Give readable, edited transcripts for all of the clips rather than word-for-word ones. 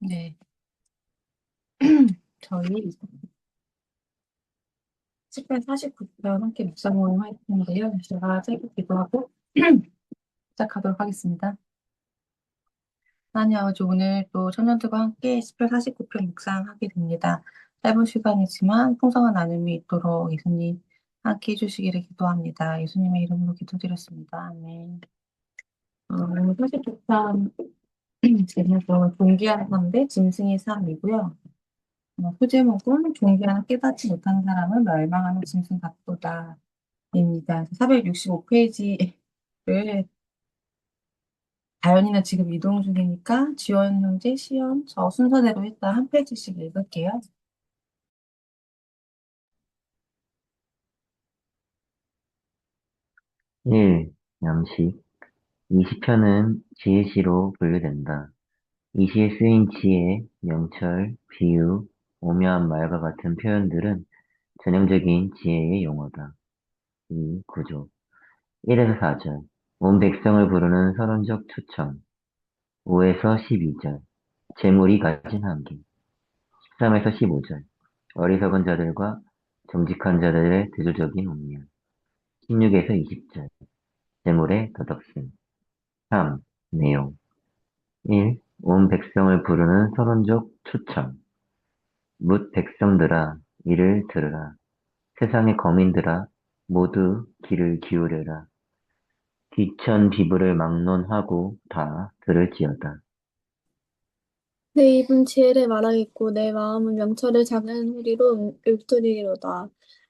네, 저희 10분 49분 함께 묵상 모임 할 텐데요. 제가 짧게 기도하고 시작하도록 하겠습니다. 하나님 아버지, 오늘 또 청년들과 함께 10분 49분 묵상하게 됩니다. 짧은 시간이지만 풍성한 나눔이 있도록 예수님 함께 해주시기를 기도합니다. 예수님의 이름으로 기도드렸습니다. 아멘. 오늘 49편 제목은 존귀한 건데 짐승의 삶이고요. 소제목은 존귀하나 깨닫지 못하는 사람은 멸망하는 짐승 같도다. 입니다. 465페이지를 다현이는 지금 이동 중이니까 지원 형제, 시연, 저 순서대로 일단 한 페이지씩 읽을게요. 일 양식. 이 시편은 지혜시로 분류된다. 이 시에 쓰인 지혜, 명철, 비유, 오묘한 말과 같은 표현들은 전형적인 지혜의 용어다. 2. 구조. 1에서 4절. 온 백성을 부르는 서론적 초청. 5에서 12절. 재물이 가진 한계. 13에서 15절. 어리석은 자들과 정직한 자들의 대조적인 운명. 16에서 20절. 재물의 덧없음. 3. 내용. 1. 온 백성을 부르는 서론적 초청. 뭇 백성들아, 이를 들으라. 세상의 거민들아, 모두 귀를 기울여라. 귀천 비브를 막론하고 다 들을지어다. 내 입은 지혜를 말하겠고 내 마음은 명철을 작은 소리로 읊조리로다.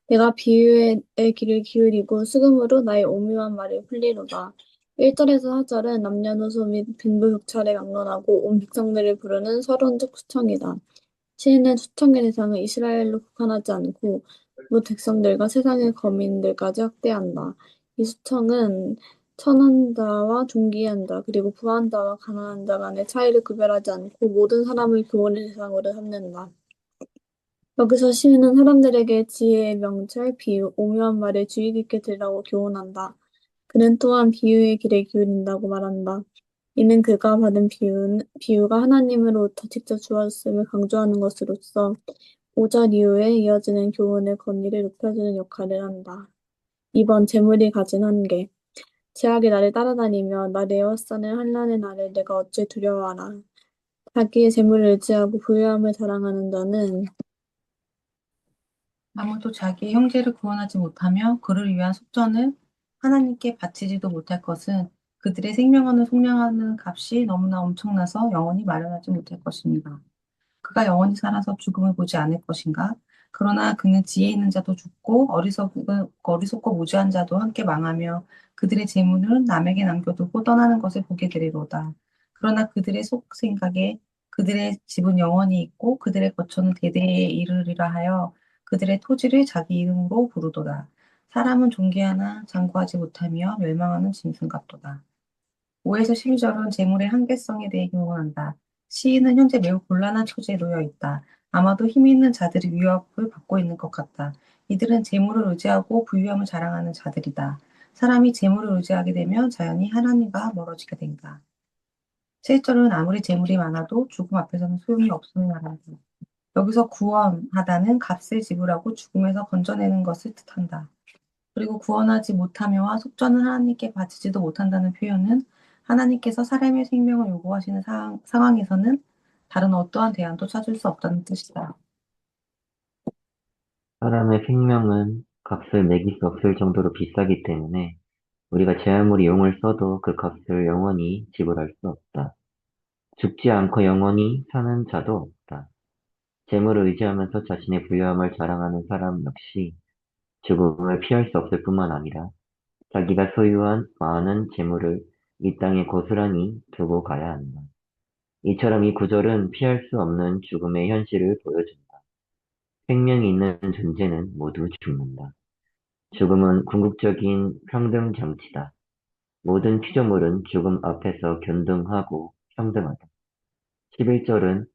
내가 비유에 내 귀를 기울이고 수금으로 나의 오묘한 말을 풀리로다. 1절에서 4절은 남녀노소 및 빈부격차를 막론하고 온 백성들을 부르는 서론적 수청이다. 시인은 수청의 대상을 이스라엘로 국한하지 않고 뭇 백성들과 세상의 거민들까지 확대한다. 이 수청은 천한 자와 존귀한 자, 그리고 부한 자와 가난한 자 간의 차이를 구별하지 않고 모든 사람을 교훈의 대상으로 삼는다. 여기서 시인은 사람들에게 지혜의 명철, 비유, 오묘한 말을 주의 깊게 들으라고 교훈한다. 그는 또한 비유의 길에 기울인다고 말한다. 이는 그가 받은 비유가 하나님으로부터 직접 주어졌음을 강조하는 것으로서 5절 이후에 이어지는 교훈의 권위를 높여주는 역할을 한다. 2번 재물이 가진 한계. 제약이 나를 따라다니며 나를 에워싸는 환난의 날을 내가 어찌 두려워하나. 자기의 재물을 의지하고 부유함을 자랑하는 자는 아무도 자기 형제를 구원하지 못하며 그를 위한 속전을 하나님께 바치지도 못할 것은 그들의 생명원을 속량하는 값이 너무나 엄청나서 영원히 마련하지 못할 것입니다. 그가 영원히 살아서 죽음을 보지 않을 것인가? 그러나 그는 지혜 있는 자도 죽고 어리석고 무지한 자도 함께 망하며 그들의 재물은 남에게 남겨두고 떠나는 것을 보게 되리로다. 그러나 그들의 속 생각에 그들의 집은 영원히 있고 그들의 거처는 대대에 이르리라 하여 그들의 토지를 자기 이름으로 부르도다. 사람은 존귀하나 장구하지 못하며 멸망하는 짐승 같도다. 5에서 12절은 재물의 한계성에 대해 교훈한다. 시인은 현재 매우 곤란한 처지에 놓여 있다. 아마도 힘 있는 자들이 위협을 받고 있는 것 같다. 이들은 재물을 의지하고 부유함을 자랑하는 자들이다. 사람이 재물을 의지하게 되면 자연히 하나님과 멀어지게 된다. 7절은 아무리 재물이 많아도 죽음 앞에서는 소용이 없음을 말한다. 여기서 구원하다는 값을 지불하고 죽음에서 건져내는 것을 뜻한다. 그리고 구원하지 못하며와 속전은 하나님께 바치지도 못한다는 표현은 하나님께서 사람의 생명을 요구하시는 상황에서는 다른 어떠한 대안도 찾을 수 없다는 뜻이다. 사람의 생명은 값을 매길 수 없을 정도로 비싸기 때문에 우리가 제 아무리 용을 써도 그 값을 영원히 지불할 수 없다. 죽지 않고 영원히 사는 자도 없다. 재물을 의지하면서 자신의 부유함을 자랑하는 사람 역시 죽음을 피할 수 없을 뿐만 아니라 자기가 소유한 많은 재물을 이 땅에 고스란히 두고 가야 한다. 이처럼 이 구절은 피할 수 없는 죽음의 현실을 보여준다. 생명이 있는 존재는 모두 죽는다. 죽음은 궁극적인 평등 장치다. 모든 피조물은 죽음 앞에서 균등하고 평등하다. 11절은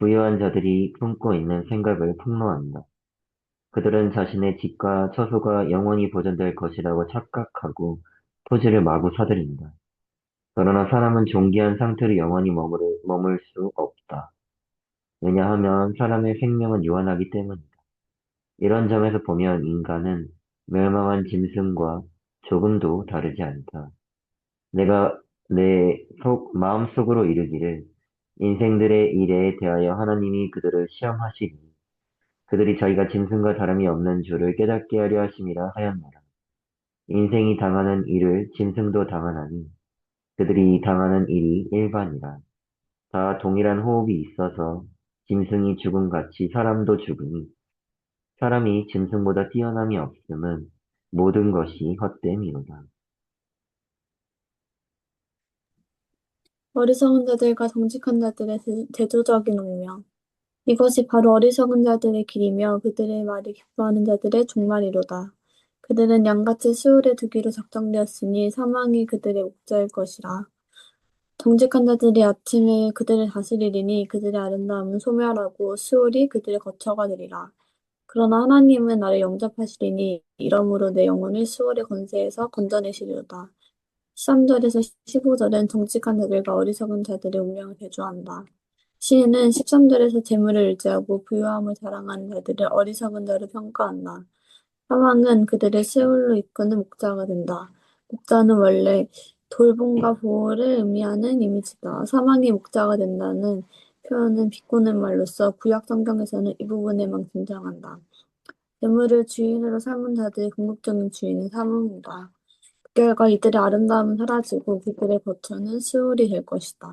부유한 자들이 품고 있는 생각을 폭로한다. 그들은 자신의 집과 처소가 영원히 보존될 것이라고 착각하고 토지를 마구 사들인다. 그러나 사람은 존귀한 상태로 영원히 머물 수 없다. 왜냐하면 사람의 생명은 유한하기 때문이다. 이런 점에서 보면 인간은 멸망한 짐승과 조금도 다르지 않다. 내가 내 마음속으로 이르기를 인생들의 일에 대하여 하나님이 그들을 시험하시니 그들이 자기가 짐승과 다름이 없는 줄을 깨닫게 하려 하심이라 하였노라. 인생이 당하는 일을 짐승도 당하나니 그들이 당하는 일이 일반이라. 다 동일한 호흡이 있어서 짐승이 죽음같이 사람도 죽으니 사람이 짐승보다 뛰어남이 없음은 모든 것이 헛됨이로다. 어리석은 자들과 정직한 자들의 대조적인 운명. 이것이 바로 어리석은 자들의 길이며 그들의 말이 기뻐하는 자들의 종말이로다. 그들은 양같이 수울에 두기로 작정되었으니 사망이 그들의 목자일 것이라. 정직한 자들이 아침에 그들을 다스리리니 그들의 아름다움은 소멸하고 수울이 그들의 거처가 되리라. 그러나 하나님은 나를 영접하시리니 이러므로 내 영혼을 수월의 권세에서 건져내시리로다. 13절에서 15절은 정직한 자들과 어리석은 자들의 운명을 대조한다. 시인은 13절에서 재물을 의지하고 부유함을 자랑하는 자들을 어리석은 자로 평가한다. 사망은 그들을 세월로 이끄는 목자가 된다. 목자는 원래 돌봄과 보호를 의미하는 이미지다. 사망이 목자가 된다는 표현은 비꼬는 말로써 구약 성경에서는 이 부분에만 등장한다. 재물을 주인으로 삼은 자들의 궁극적인 주인은 사망이다. 그 결과 이들의 아름다움은 사라지고 그들의 거처는 수월이 될 것이다.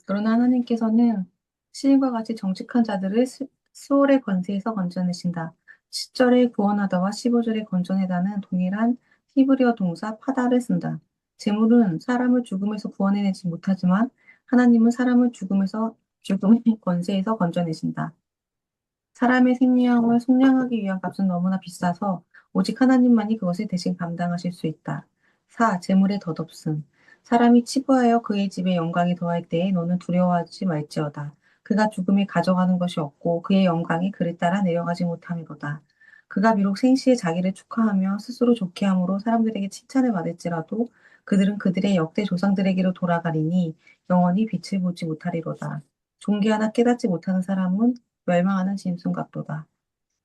그러나 하나님께서는 시인과 같이 정직한 자들을 수월의 권세에서 건져내신다. 10절에 구원하다와 15절에 건져내다는 동일한 히브리어 동사 파다를 쓴다. 재물은 사람을 죽음에서 구원해내지 못하지만 하나님은 사람을 죽음의 권세에서 건져내신다. 사람의 생명을 속량하기 위한 값은 너무나 비싸서 오직 하나님만이 그것을 대신 감당하실 수 있다. 4. 재물의 덧없음. 사람이 치부하여 그의 집에 영광이 더할 때에 너는 두려워하지 말지어다. 그가 죽음이 가져가는 것이 없고 그의 영광이 그를 따라 내려가지 못함이로다. 그가 비록 생시에 자기를 축하하며 스스로 좋게 함으로 사람들에게 칭찬을 받을지라도 그들은 그들의 역대 조상들에게로 돌아가리니 영원히 빛을 보지 못하리로다. 존귀하나 깨닫지 못하는 사람은 멸망하는 짐승 같도다.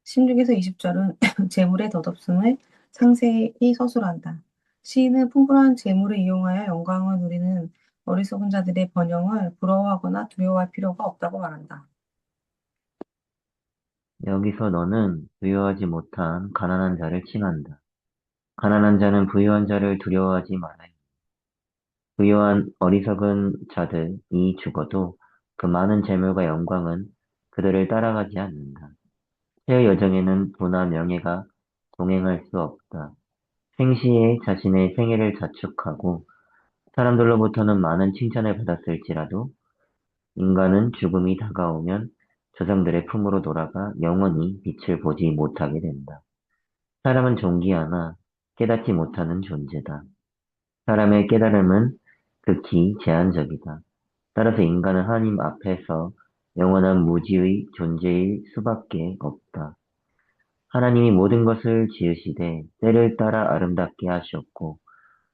16에서 20절은 재물의 덧없음을 상세히 서술한다. 시인은 풍부한 재물을 이용하여 영광을 누리는 어리석은 자들의 번영을 부러워하거나 두려워할 필요가 없다고 말한다. 여기서 너는 부유하지 못한 가난한 자를 칭한다. 가난한 자는 부유한 자를 두려워하지 말아요. 부유한 어리석은 자들이 죽어도 그 많은 재물과 영광은 그들을 따라가지 않는다. 새 여정에는 부나 명예가 동행할 수 없다. 생시에 자신의 생애를 자축하고 사람들로부터는 많은 칭찬을 받았을지라도 인간은 죽음이 다가오면 조상들의 품으로 돌아가 영원히 빛을 보지 못하게 된다. 사람은 존귀하나 깨닫지 못하는 존재다. 사람의 깨달음은 극히 제한적이다. 따라서 인간은 하나님 앞에서 영원한 무지의 존재일 수밖에 없다. 하나님이 모든 것을 지으시되 때를 따라 아름답게 하셨고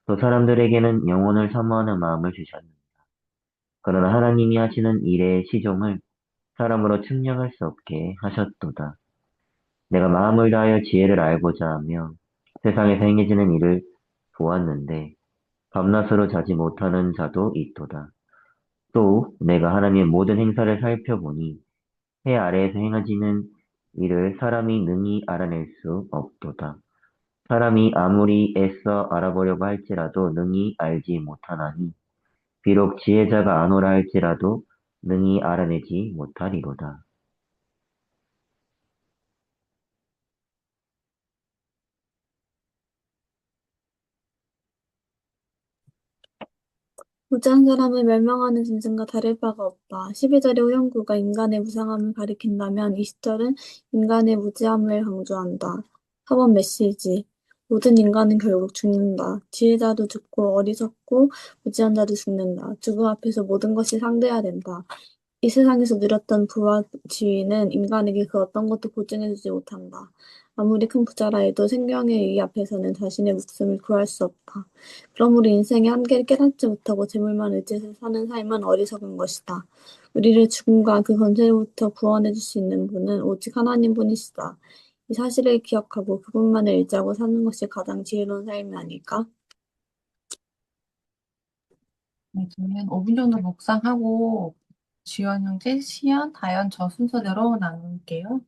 또 사람들에게는 영혼을 사모하는 마음을 주셨는다. 그러나 하나님이 하시는 일의 시종을 사람으로 측량할 수 없게 하셨도다. 내가 마음을 다하여 지혜를 알고자 하며 세상에서 행해지는 일을 보았는데 밤낮으로 자지 못하는 자도 있도다. 또 내가 하나님의 모든 행사를 살펴보니 해 아래에서 행해지는 일을 사람이 능히 알아낼 수 없도다. 사람이 아무리 애써 알아보려고 할지라도 능히 알지 못하나니 비록 지혜자가 아노라 할지라도 능히 알아내지 못하리로다. 무지한 사람은 멸망하는 짐승과 다를 바가 없다. 12절의 후형구가 인간의 무상함을 가리킨다면 20절은 인간의 무지함을 강조한다. 4번 메시지. 모든 인간은 결국 죽는다. 지혜자도 죽고 어리석고 무지한 자도 죽는다. 죽음 앞에서 모든 것이 상대화된다. 이 세상에서 누렸던 부와 지위는 인간에게 그 어떤 것도 보증해주지 못한다. 아무리 큰 부자라 해도 생명의 위 앞에서는 자신의 목숨을 구할 수 없다. 그러므로 인생의 한계를 깨닫지 못하고 재물만 의지해서 사는 삶은 어리석은 것이다. 우리를 죽음과 그 권세로부터 구원해 줄 수 있는 분은 오직 하나님뿐이시다. 이 사실을 기억하고 그분만을 의지하고 사는 것이 가장 지혜로운 삶이 아닐까? 네, 저는 5분 정도 묵상하고 지원 형제, 시연, 다연 저 순서대로 나눌게요.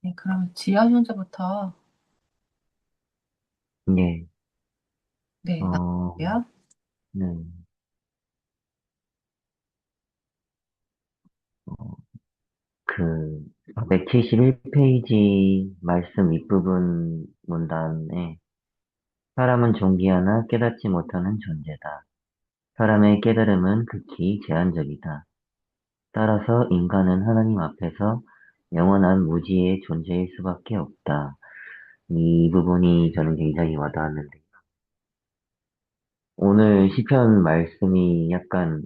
네, 그럼 지연 현재부터 예, 네, 어, 나갈게요. 네, 어, 그, 171페이지 말씀 윗부분 문단에 사람은 존귀하나 깨닫지 못하는 존재다. 사람의 깨달음은 극히 제한적이다. 따라서 인간은 하나님 앞에서 영원한 무지의 존재일 수밖에 없다. 이 부분이 저는 굉장히 와닿았는데, 오늘 시편 말씀이 약간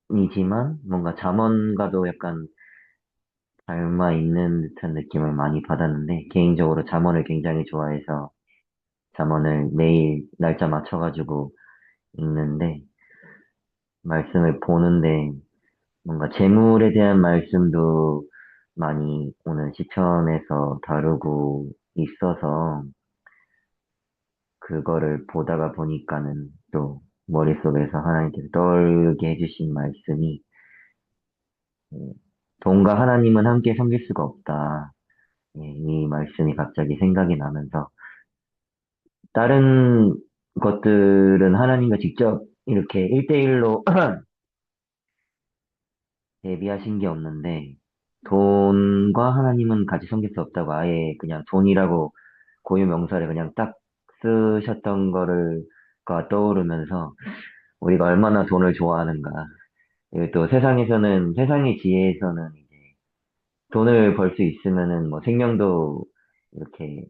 편이지만 뭔가 잠언과도 약간 닮아 있는 듯한 느낌을 많이 받았는데, 개인적으로 잠언을 굉장히 좋아해서 잠언을 매일 날짜 맞춰가지고 읽는데, 말씀을 보는데, 뭔가 재물에 대한 말씀도 많이 오늘 시편에서 다루고 있어서, 그거를 보다가 보니까는 또 머릿속에서 하나님께서 떠올게 해주신 말씀이, 음, 돈과 하나님은 함께 섬길 수가 없다. 예, 이 말씀이 갑자기 생각이 나면서, 다른 것들은 하나님과 직접 이렇게 1대1로 대비하신 게 없는데, 돈과 하나님은 같이 섬길 수 없다고 아예 그냥 돈이라고 고유 명사를 그냥 딱 쓰셨던 가 떠오르면서, 우리가 얼마나 돈을 좋아하는가. 그리고 또 세상에서는, 세상의 지혜에서는 이제 돈을 벌 수 있으면은 뭐 생명도 이렇게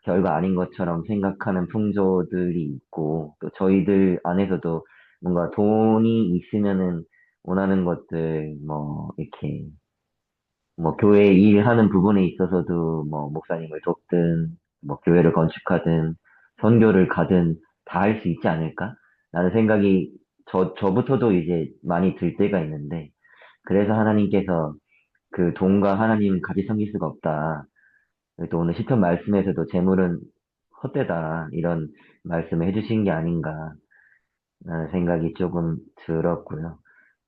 별거 아닌 것처럼 생각하는 풍조들이 있고, 또 저희들 안에서도 뭔가 돈이 있으면은 원하는 것들, 뭐, 이렇게, 뭐, 교회 일하는 부분에 있어서도 뭐, 목사님을 돕든, 뭐, 교회를 건축하든, 선교를 가든, 다 할 수 있지 않을까? 라는 생각이 저부터도 이제 많이 들 때가 있는데, 그래서 하나님께서 그 돈과 하나님 같이 섬길 수가 없다. 또 오늘 시편 말씀에서도 재물은 헛되다. 이런 말씀을 해주신 게 아닌가. 라는 생각이 조금 들었고요.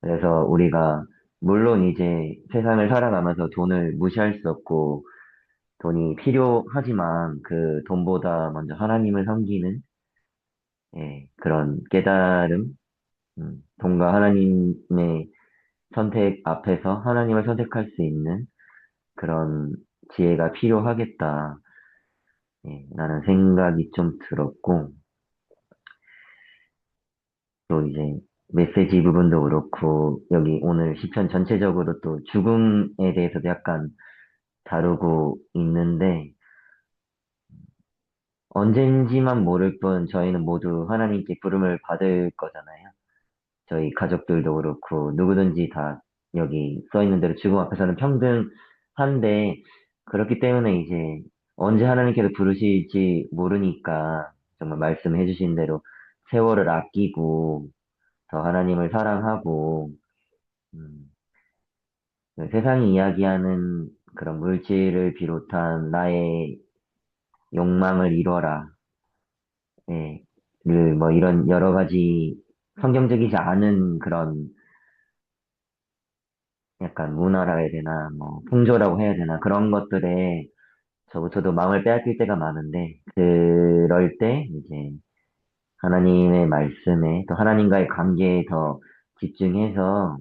그래서 우리가 물론 이제 세상을 살아가면서 돈을 무시할 수 없고 돈이 필요하지만 그 돈보다 먼저 하나님을 섬기는 예, 그런 깨달음, 돈과 하나님의 선택 앞에서 하나님을 선택할 수 있는 그런 지혜가 필요하겠다. 예, 라는 생각이 좀 들었고, 또 이제 메시지 부분도 그렇고, 여기 오늘 시편 전체적으로 또 죽음에 대해서도 약간 다루고 있는데, 언젠지만 모를 뿐 저희는 모두 하나님께 부름을 받을 거잖아요. 저희 가족들도 그렇고, 누구든지 다 여기 써 있는 대로 죽음 앞에서는 평등한데, 그렇기 때문에 이제 언제 하나님께서 부르실지 모르니까, 정말 말씀해 주신 대로 세월을 아끼고, 더 하나님을 사랑하고, 음, 그 세상이 이야기하는 그런 물질을 비롯한 나의 욕망을 이뤄라. 예, 뭐 이런 여러 가지 성경적이지 않은 그런 약간 문화라 해야 되나, 뭐 풍조라고 해야 되나, 그런 것들에 저도 마음을 빼앗길 때가 많은데, 그럴 때 이제 하나님의 말씀에 또 하나님과의 관계에 더 집중해서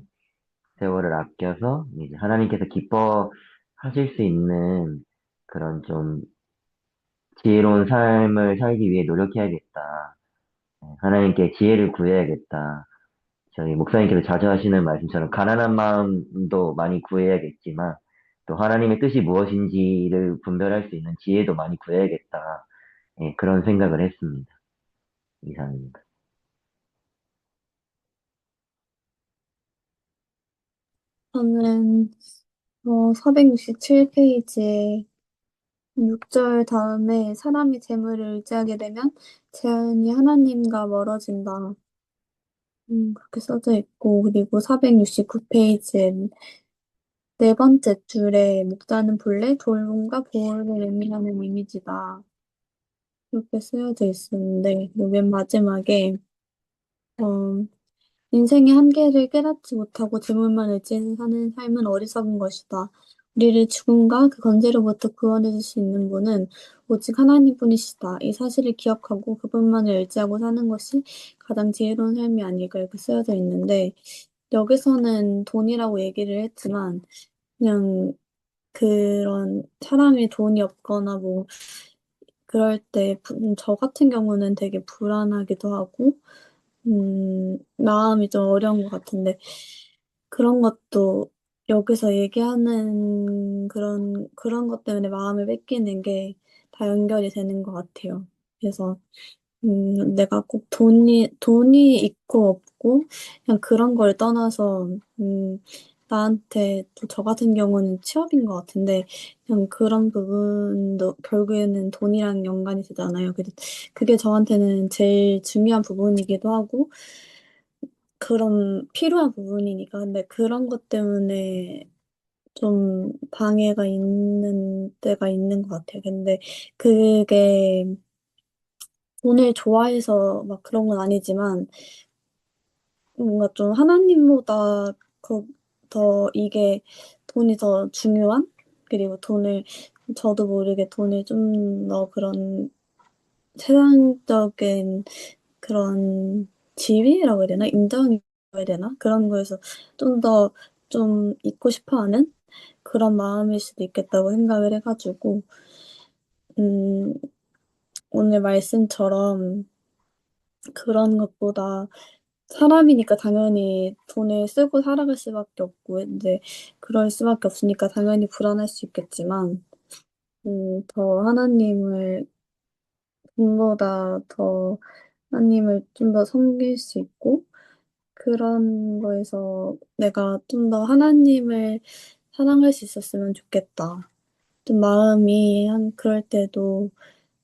세월을 아껴서 이제 하나님께서 기뻐하실 수 있는 그런 좀 지혜로운 삶을 살기 위해 노력해야겠다. 하나님께 지혜를 구해야겠다. 저희 목사님께서 자주 하시는 말씀처럼 가난한 마음도 많이 구해야겠지만 또 하나님의 뜻이 무엇인지를 분별할 수 있는 지혜도 많이 구해야겠다. 예, 그런 생각을 했습니다. 이상입니다. 저는 467페이지에 6절 다음에 사람이 재물을 의지하게 되면 자연히 하나님과 멀어진다. 그렇게 써져 있고, 그리고 469페이지에 네 번째 줄에 목자는 본래 돌봄과 보호를 의미하는 이미지다. 이렇게 쓰여져 있었는데, 맨 마지막에, 어, 인생의 한계를 깨닫지 못하고 재물만 의지해서 사는 삶은 어리석은 것이다. 우리를 죽음과 그 건재로부터 구원해 줄 수 있는 분은 오직 하나님뿐이시다. 이 사실을 기억하고 그분만을 의지하고 사는 것이 가장 지혜로운 삶이 아닐까 이렇게 쓰여져 있는데 여기서는 돈이라고 얘기를 했지만 그냥 그런 사람이 돈이 없거나 뭐 그럴 때 저 같은 경우는 되게 불안하기도 하고 마음이 좀 어려운 것 같은데, 그런 것도 여기서 얘기하는 그런 것 때문에 마음을 뺏기는 게 다 연결이 되는 것 같아요. 그래서, 내가 꼭 돈이 있고 없고, 그냥 그런 걸 떠나서, 나한테, 또 저 같은 경우는 취업인 것 같은데, 그냥 그런 부분도 결국에는 돈이랑 연관이 되잖아요. 그래서 그게 저한테는 제일 중요한 부분이기도 하고, 그런 필요한 부분이니까. 근데 그런 것 때문에 좀 방해가 있는 때가 있는 것 같아요. 근데 그게 돈을 좋아해서 막 그런 건 아니지만 뭔가 좀 하나님보다 더 이게 돈이 더 중요한? 그리고 저도 모르게 돈을 좀 더 그런 세상적인 그런 지위라고 해야 되나? 인정이라고 해야 되나? 그런 거에서 좀 더 좀 있고 싶어 하는 그런 마음일 수도 있겠다고 생각을 해가지고, 음, 오늘 말씀처럼 그런 것보다 사람이니까 당연히 돈을 쓰고 살아갈 수밖에 없고, 이제 그럴 수밖에 없으니까 당연히 불안할 수 있겠지만, 더 돈보다 더 하나님을 좀 더 섬길 수 있고, 그런 거에서 내가 좀 더 하나님을 사랑할 수 있었으면 좋겠다. 좀 마음이 그럴 때도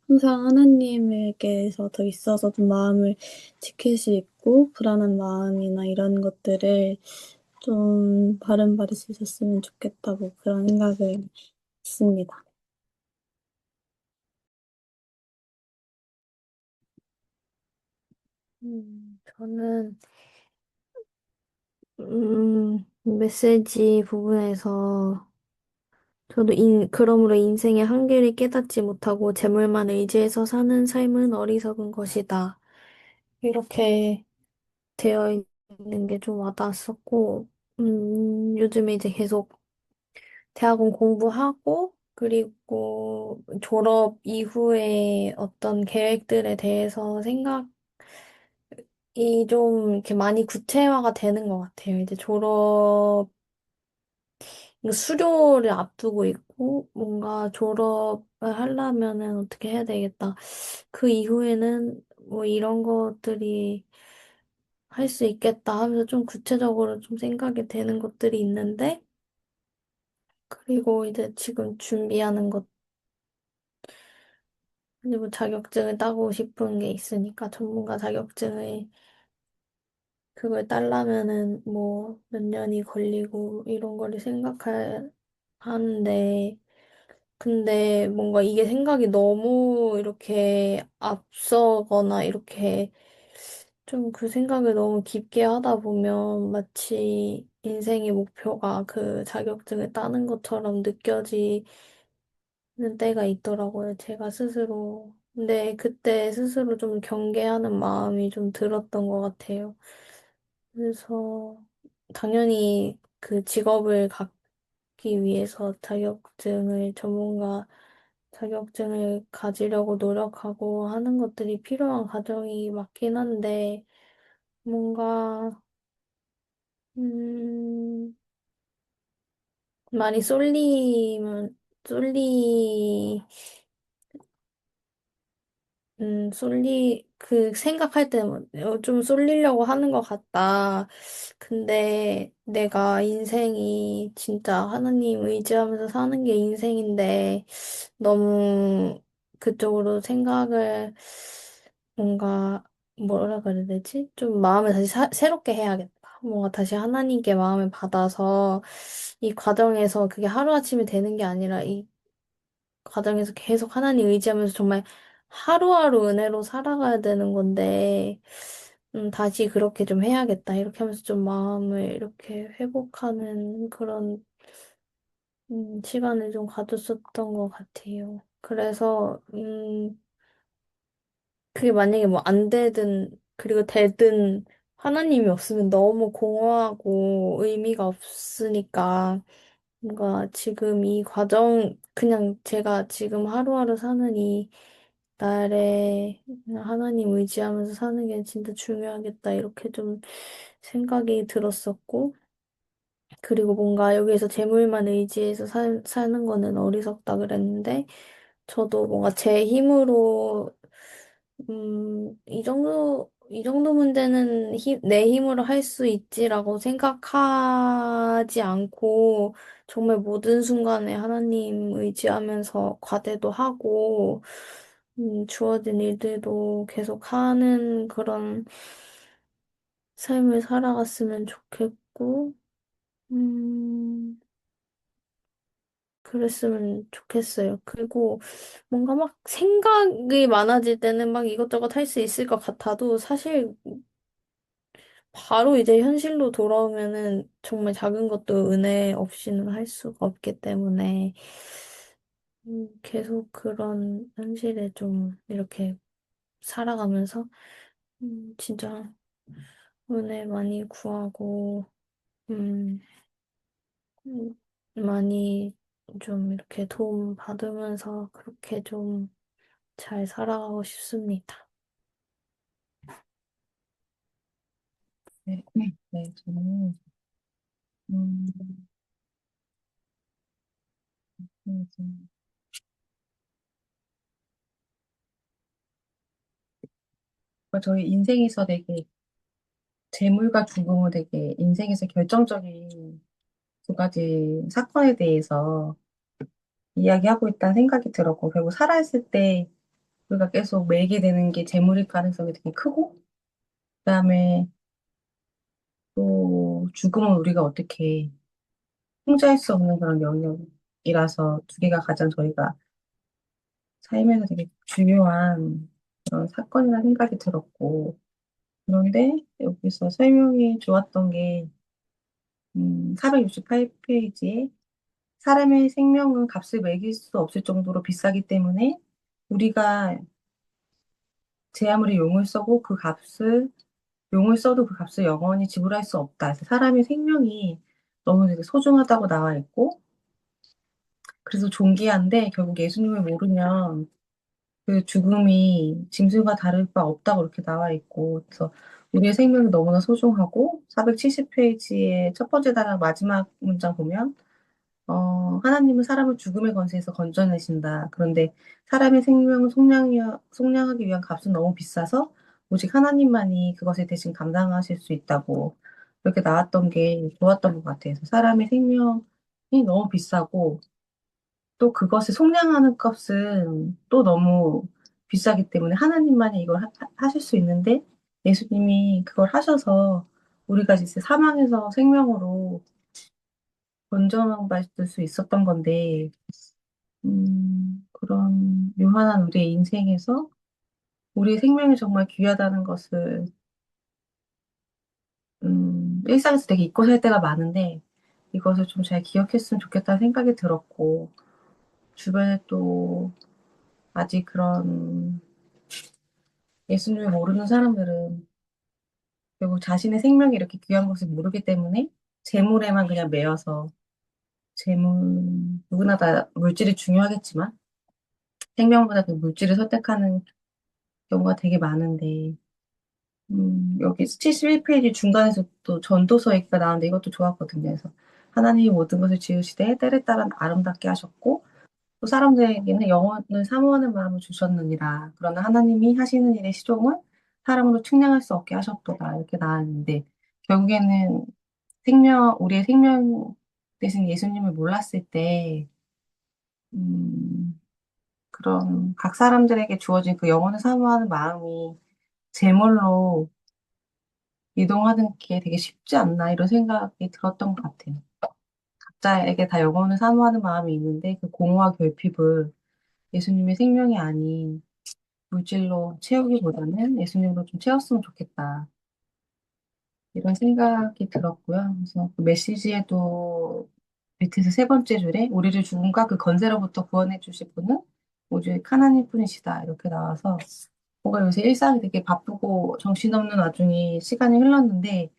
항상 하나님에게서 더 있어서 좀 마음을 지킬 수 있고, 불안한 마음이나 이런 것들을 좀 바른받을 수 있었으면 좋겠다고 그런 생각을 했습니다. 저는, 메시지 부분에서 저도 그러므로 인생의 한계를 깨닫지 못하고 재물만 의지해서 사는 삶은 어리석은 것이다. 이렇게 되어 있는 게 좀 와닿았었고, 요즘에 이제 계속 대학원 공부하고, 그리고 졸업 이후에 어떤 계획들에 대해서 생각이 좀 이렇게 많이 구체화가 되는 것 같아요. 이제 수료를 앞두고 있고, 뭔가 졸업을 하려면은 어떻게 해야 되겠다. 그 이후에는 뭐 이런 것들이 할 수 있겠다 하면서 좀 구체적으로 좀 생각이 되는 것들이 있는데, 그리고 이제 지금 준비하는 것, 그리고 자격증을 따고 싶은 게 있으니까 전문가 자격증을 그걸 따려면은 뭐 몇 년이 걸리고 이런 거를 하는데, 근데 뭔가 이게 생각이 너무 이렇게 앞서거나 이렇게 좀 그 생각을 너무 깊게 하다 보면 마치 인생의 목표가 그 자격증을 따는 것처럼 느껴지는 때가 있더라고요, 제가 스스로. 근데 그때 스스로 좀 경계하는 마음이 좀 들었던 것 같아요. 그래서 당연히 그 직업을 갖기 위해서 전문가 자격증을 가지려고 노력하고 하는 것들이 필요한 과정이 맞긴 한데, 뭔가, 음, 많이 쏠리, 생각할 때는 좀 쏠리려고 하는 것 같다. 근데 내가 인생이 진짜 하나님 의지하면서 사는 게 인생인데, 너무 그쪽으로 생각을 뭔가, 뭐라 그래야 되지? 좀 마음을 다시 새롭게 해야겠다. 뭔가 다시 하나님께 마음을 받아서 이 과정에서 그게 하루아침에 되는 게 아니라 이 과정에서 계속 하나님 의지하면서 정말 하루하루 은혜로 살아가야 되는 건데, 다시 그렇게 좀 해야겠다. 이렇게 하면서 좀 마음을 이렇게 회복하는 그런 시간을 좀 가졌었던 것 같아요. 그래서, 그게 만약에 뭐 안 되든, 그리고 되든, 하나님이 없으면 너무 공허하고 의미가 없으니까, 뭔가 지금 이 과정, 그냥 제가 지금 하루하루 사는 이 날에 그냥 하나님 의지하면서 사는 게 진짜 중요하겠다. 이렇게 좀 생각이 들었었고, 그리고 뭔가 여기에서 재물만 의지해서 사는 거는 어리석다 그랬는데, 저도 뭔가 제 힘으로, 이 정도 문제는 내 힘으로 할 수 있지라고 생각하지 않고, 정말 모든 순간에 하나님 의지하면서 과제도 하고, 주어진 일들도 계속 하는 그런 삶을 살아갔으면 좋겠고, 음, 그랬으면 좋겠어요. 그리고 뭔가 막 생각이 많아질 때는 막 이것저것 할 수 있을 것 같아도 사실 바로 이제 현실로 돌아오면은 정말 작은 것도 은혜 없이는 할 수가 없기 때문에 계속 그런 현실에 좀 이렇게 살아가면서 진짜 은혜 많이 구하고 음, 음, 많이 좀 이렇게 도움 받으면서 그렇게 좀 잘 살아가고 싶습니다. 네, 네, 저는, 음, 좀, 저희 인생에서 되게 재물과 죽음은 되게 인생에서 결정적인 두 가지 사건에 대해서 이야기하고 있다는 생각이 들었고, 결국 살아있을 때 우리가 계속 매게 되는 게 재물일 가능성이 되게 크고, 그다음에 또 죽음은 우리가 어떻게 통제할 수 없는 그런 영역이라서 두 개가 가장 저희가 삶에서 되게 중요한 그런 사건이라 생각이 들었고, 그런데 여기서 설명이 좋았던 게, 468페이지에 사람의 생명은 값을 매길 수 없을 정도로 비싸기 때문에 우리가 제 아무리 용을 써도 그 값을 영원히 지불할 수 없다. 그래서 사람의 생명이 너무 되게 소중하다고 나와 있고, 그래서 존귀한데 결국 예수님을 모르면 그 죽음이 짐승과 다를 바 없다고 이렇게 나와 있고, 그래서 우리의 생명이 너무나 소중하고, 470페이지의 첫 번째 단락 마지막 문장 보면, 하나님은 사람을 죽음의 권세에서 건져내신다. 그런데 사람의 생명을 속량하기 위한 값은 너무 비싸서 오직 하나님만이 그것에 대신 감당하실 수 있다고 이렇게 나왔던 게 좋았던 것 같아요. 그래서 사람의 생명이 너무 비싸고 또 그것을 속량하는 값은 또 너무 비싸기 때문에 하나님만이 이걸 하실 수 있는데 예수님이 그걸 하셔서 우리가 이제 사망에서 생명으로 건져받을 수 있었던 건데 그런 유한한 우리의 인생에서 우리의 생명이 정말 귀하다는 것을, 일상에서 되게 잊고 살 때가 많은데, 이것을 좀 잘 기억했으면 좋겠다는 생각이 들었고, 주변에 또 아직 그런 예수님을 모르는 사람들은 결국 자신의 생명이 이렇게 귀한 것을 모르기 때문에 재물에만 그냥 매여서, 누구나 다 물질이 중요하겠지만, 생명보다 그 물질을 선택하는 경우가 되게 많은데, 여기 71페이지 중간에서 또 전도서 얘기가 나오는데 이것도 좋았거든요. 그래서 하나님이 모든 것을 지으시되 때를 따라 아름답게 하셨고 또 사람들에게는 영원을 사모하는 마음을 주셨느니라. 그러나 하나님이 하시는 일의 시종은 사람으로 측량할 수 없게 하셨도다. 이렇게 나왔는데 결국에는 우리의 생명 대신 예수님을 몰랐을 때, 음, 그런 각 사람들에게 주어진 그 영혼을 사모하는 마음이 제물로 이동하는 게 되게 쉽지 않나 이런 생각이 들었던 것 같아요. 각자에게 다 영혼을 사모하는 마음이 있는데 그 공허와 결핍을 예수님의 생명이 아닌 물질로 채우기보다는 예수님으로 좀 채웠으면 좋겠다. 이런 생각이 들었고요. 그래서 그 메시지에도 밑에서 세 번째 줄에 우리를 죽음과 그 건세로부터 구원해 주실 분은 오직 하나님 뿐이시다. 이렇게 나와서 뭔가 요새 일상이 되게 바쁘고 정신없는 와중에 시간이 흘렀는데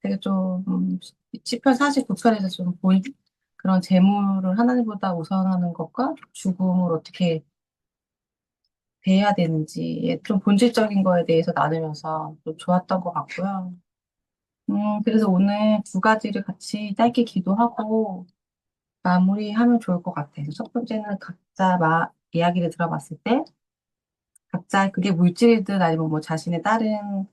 되게 좀 시편 49편에서 좀 본 그런 재물을 하나님보다 우선하는 것과 죽음을 어떻게 대해야 되는지 좀 본질적인 거에 대해서 나누면서 좀 좋았던 것 같고요. 그래서 오늘 두 가지를 같이 짧게 기도하고 마무리하면 좋을 것 같아요. 첫 번째는 각자 이야기를 들어봤을 때 각자 그게 물질이든 아니면 뭐 자신의 다른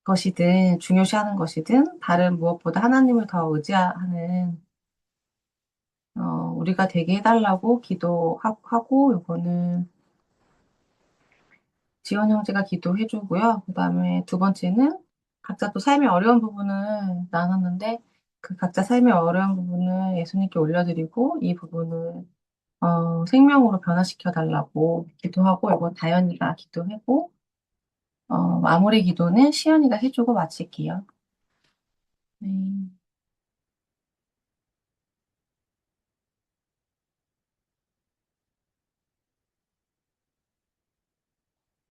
것이든 중요시하는 것이든 다른 무엇보다 하나님을 더 의지하는 우리가 되게 해달라고 기도하고 이거는 지원 형제가 기도해주고요. 그다음에 두 번째는 각자 또 삶의 어려운 부분을 나눴는데 그 각자 삶의 어려운 부분을 예수님께 올려드리고 이 부분을 생명으로 변화시켜 달라고 기도하고 이건 다현이가 기도하고 마무리 기도는 시연이가 해주고 마칠게요. 네.